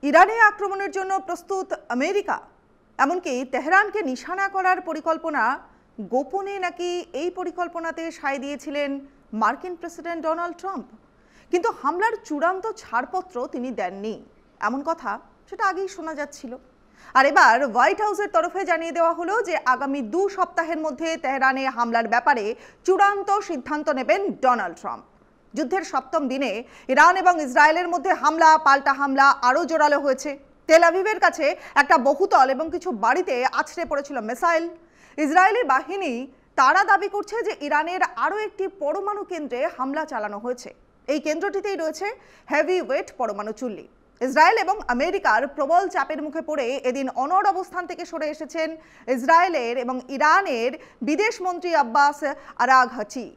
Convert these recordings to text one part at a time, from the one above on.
ইরানে আক্রমণের জন্য প্রস্তুত আমেরিকা, এমনকি তেহরানকে নিশানা করার পরিকল্পনা গোপনে নাকি এই পরিকল্পনাতে সায় দিয়েছিলেন মার্কিন প্রেসিডেন্ট ডোনাল্ড ট্রাম্প। কিন্তু হামলার চূড়ান্ত ছাড়পত্র তিনি দেননি, এমন কথা সেটা আগেই শোনা যাচ্ছিল। আর এবার হোয়াইট হাউসের তরফে জানিয়ে দেওয়া হলো যে আগামী 2 সপ্তাহের মধ্যে তেহরানে হামলার ব্যাপারে চূড়ান্ত সিদ্ধান্ত নেবেন ডোনাল্ড ট্রাম্প। যুদ্ধের 7ম দিনে ইরান এবং ইসরায়েলের মধ্যে হামলা পাল্টা হামলা আরও জোরালো হয়েছে। তেল আভিভের কাছে একটা বহুতল এবং কিছু বাড়িতে আছড়ে পড়েছিল মিসাইল। ইসরায়েলি বাহিনী তারা দাবি করছে যে ইরানের আরও একটি পরমাণু কেন্দ্রে হামলা চালানো হয়েছে। এই কেন্দ্রটিতেই রয়েছে হেভি ওয়েট পরমাণু চুল্লি। ইসরায়েল এবং আমেরিকার প্রবল চাপের মুখে পড়ে এদিন অনড় অবস্থান থেকে সরে এসেছেন ইসরায়েলের এবং ইরানের বিদেশ মন্ত্রী আব্বাস আরাঘচি।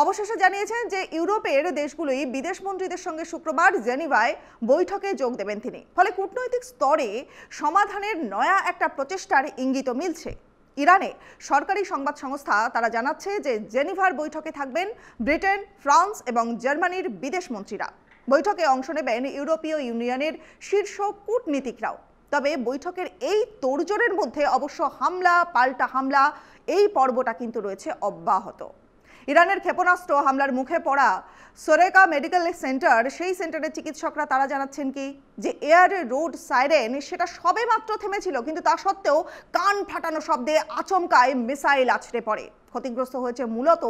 অবশেষে জানিয়েছেন যে ইউরোপের দেশগুলোই বিদেশ মন্ত্রীদের সঙ্গে শুক্রবার জেনিভায় বৈঠকে যোগ দেবেন তিনি। ফলে কূটনৈতিক স্তরে সমাধানের নয়া একটা প্রচেষ্টার ইঙ্গিত মিলছে। ইরানে সরকারি সংবাদ সংস্থা তারা জানাচ্ছে যে জেনিভার বৈঠকে থাকবেন ব্রিটেন, ফ্রান্স এবং জার্মানির বিদেশ মন্ত্রীরা। বৈঠকে অংশ নেবেন ইউরোপীয় ইউনিয়নের শীর্ষ কূটনীতিকরাও। তবে বৈঠকের এই তোড়জোড়ের মধ্যে অবশ্য হামলা পাল্টা হামলা এই পর্বটা কিন্তু রয়েছে অব্যাহত। ইরানের ক্ষেপণাস্ত্র হামলার মুখে পড়া সোরেকা মেডিকেল সেন্টার, সেই সেন্টারের চিকিৎসকরা তারা জানাচ্ছেন কি যে এয়ার রোড সাইরেন সেটা সবে মাত্র থেমেছিল, কিন্তু তা সত্ত্বেও কান ফাটানো শব্দে আচমকায় মিসাইল আছড়ে পড়ে। ক্ষতিগ্রস্ত হয়েছে মূলত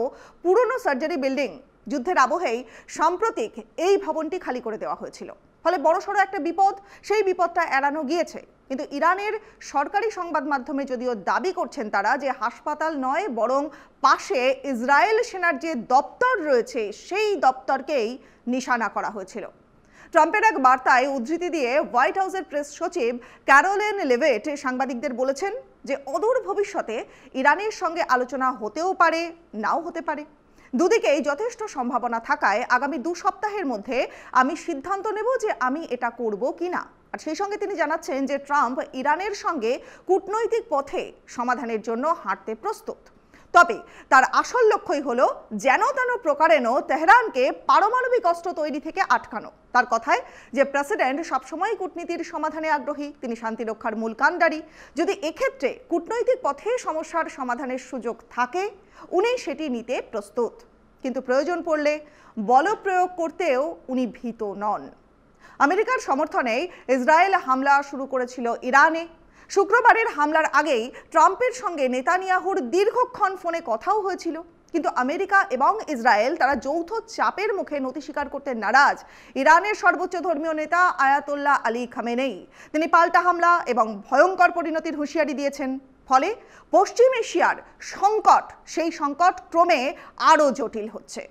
পুরনো সার্জারি বিল্ডিং। যুদ্ধের আবহেই সাম্প্রতিক এই ভবনটি খালি করে দেওয়া হয়েছিল। ফলে বড়সড় একটা বিপদ, সেই বিপদটা এড়ানো গিয়েছে। কিন্তু ইরানের সরকারি সংবাদ মাধ্যমে যদিও দাবি করছেন তারা যে হাসপাতাল নয়, বরং পাশে ইসরায়েল সেনার যে দপ্তর রয়েছে সেই দপ্তরকেই নিশানা করা হয়েছিল। ট্রাম্পের এক বার্তায় উদ্ধৃতি দিয়ে হোয়াইট হাউসের প্রেস সচিব ক্যারোলিন লেভিট সাংবাদিকদের বলেছেন যে অদূর ভবিষ্যতে ইরানের সঙ্গে আলোচনা হতেও পারে, নাও হতে পারে। দুদিকেই যথেষ্ট সম্ভাবনা থাকায় আগামী 2 সপ্তাহের মধ্যে আমি সিদ্ধান্ত নেব যে আমি এটা করব কিনা। আর সেই সঙ্গে তিনি জানাচ্ছেন যে ট্রাম্প ইরানের সঙ্গে কূটনৈতিক পথে সমাধানের জন্য হাঁটতে প্রস্তুত। তবে তার আসল লক্ষ্যই হলো যেন তেন প্রকারেণ তেহরানকে পারমাণবিক অস্ত্র তৈরি থেকে আটকানো। তার কথায় যে প্রেসিডেন্ট সবসময় কূটনীতির সমাধানে আগ্রহী, তিনি শান্তি রক্ষার মূল কাণ্ডারি। যদি এক্ষেত্রে কূটনৈতিক পথে সমস্যার সমাধানের সুযোগ থাকে উনি সেটি নিতে প্রস্তুত, কিন্তু প্রয়োজন পড়লে বলপ্রয়োগ করতেও উনি ভীত নন। আমেরিকার সমর্থনে ইসরায়েল হামলা শুরু করেছিল ইরানে। শুক্রবারের হামলার আগেই ট্রাম্পের সঙ্গে নেতানিয়াহুর দীর্ঘক্ষণ ফোনে কথাও হয়েছিল, কিন্তু আমেরিকা এবং ইসরায়েল তারা যৌথ চাপের মুখে নতি স্বীকার করতে নারাজ ইরানের সর্বোচ্চ ধর্মীয় নেতা আয়াতোল্লাহ আলী খামেনেই। তিনি পাল্টা হামলা এবং ভয়ঙ্কর পরিণতির হুঁশিয়ারি দিয়েছেন। ফলে পশ্চিম এশিয়ার সংকট, সেই সংকট ক্রমে আরও জটিল হচ্ছে।